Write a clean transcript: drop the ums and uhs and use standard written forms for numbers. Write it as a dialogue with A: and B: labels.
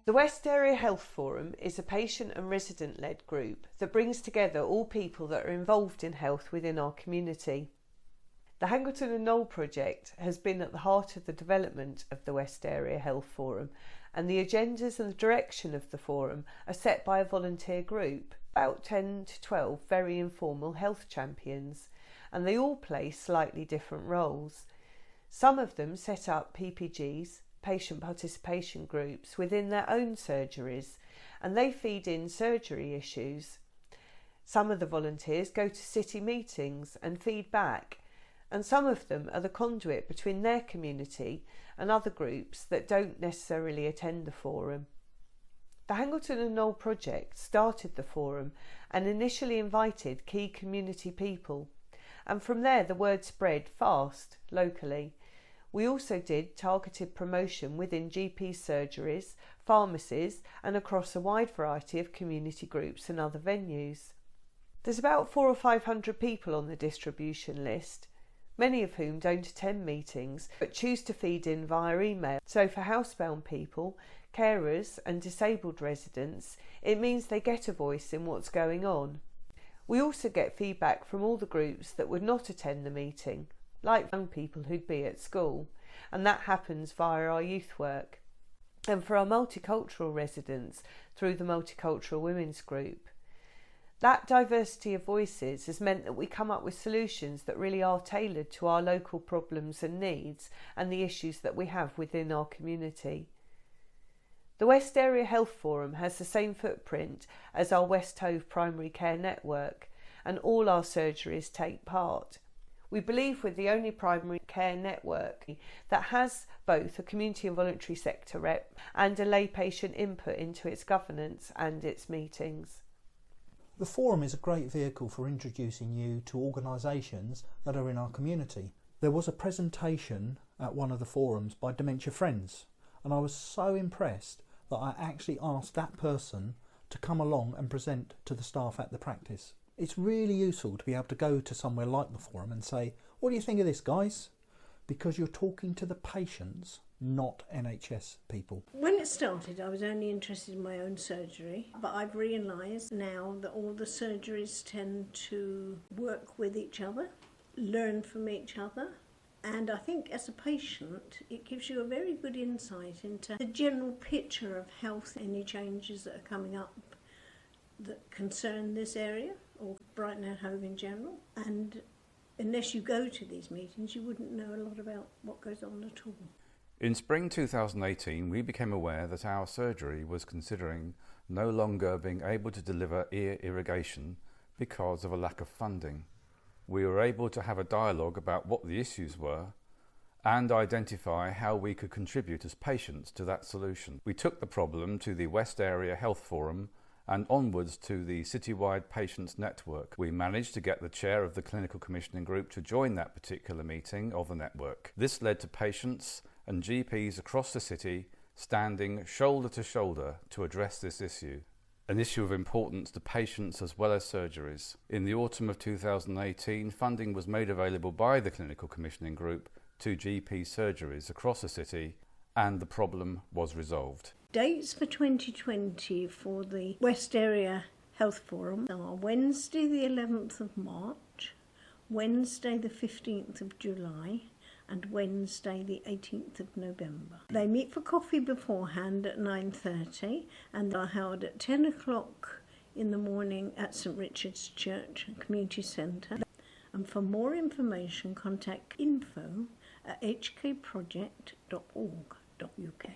A: The West Area Health Forum is a patient and resident-led group that brings together all people that are involved in health within our community. The Hangleton and Knoll Project has been at the heart of the development of the West Area Health Forum, and the agendas and the direction of the forum are set by a volunteer group, about 10 to 12 very informal health champions, and they all play slightly different roles. Some of them set up PPGs, patient participation groups, within their own surgeries, and they feed in surgery issues. Some of the volunteers go to city meetings and feed back, and some of them are the conduit between their community and other groups that don't necessarily attend the forum. The Hangleton and Knoll Project started the forum and initially invited key community people, and from there the word spread fast locally. We also did targeted promotion within GP surgeries, pharmacies and across a wide variety of community groups and other venues. There's about 400 or 500 people on the distribution list, many of whom don't attend meetings but choose to feed in via email. So for housebound people, carers and disabled residents, it means they get a voice in what's going on. We also get feedback from all the groups that would not attend the meeting, like young people who'd be at school, and that happens via our youth work. And for our multicultural residents, through the Multicultural Women's Group. That diversity of voices has meant that we come up with solutions that really are tailored to our local problems and needs and the issues that we have within our community. The West Area Health Forum has the same footprint as our West Hove Primary Care Network, and all our surgeries take part. We believe we're the only primary care network that has both a community and voluntary sector rep and a lay patient input into its governance and its meetings.
B: The forum is a great vehicle for introducing you to organisations that are in our community. There was a presentation at one of the forums by Dementia Friends, and I was so impressed that I actually asked that person to come along and present to the staff at the practice. It's really useful to be able to go to somewhere like the forum and say, what do you think of this, guys? Because you're talking to the patients, not NHS people.
C: When it started, I was only interested in my own surgery, but I've realised now that all the surgeries tend to work with each other, learn from each other, and I think as a patient, it gives you a very good insight into the general picture of health, any changes that are coming up that concern this area, or Brighton and Hove in general. And unless you go to these meetings, you wouldn't know a lot about what goes on at all.
D: In spring 2018, we became aware that our surgery was considering no longer being able to deliver ear irrigation because of a lack of funding. We were able to have a dialogue about what the issues were and identify how we could contribute as patients to that solution. We took the problem to the West Area Health Forum and onwards to the citywide patients network. We managed to get the chair of the clinical commissioning group to join that particular meeting of the network. This led to patients and GPs across the city standing shoulder to shoulder to address this issue, an issue of importance to patients as well as surgeries. In the autumn of 2018, funding was made available by the clinical commissioning group to GP surgeries across the city, and the problem was resolved.
C: Dates for 2020 for the West Area Health Forum are Wednesday the 11th of March, Wednesday the 15th of July and Wednesday the 18th of November. They meet for coffee beforehand at 9:30 and are held at 10 o'clock in the morning at St Richard's Church Community Centre. And for more information, contact info@hkproject.org.uk.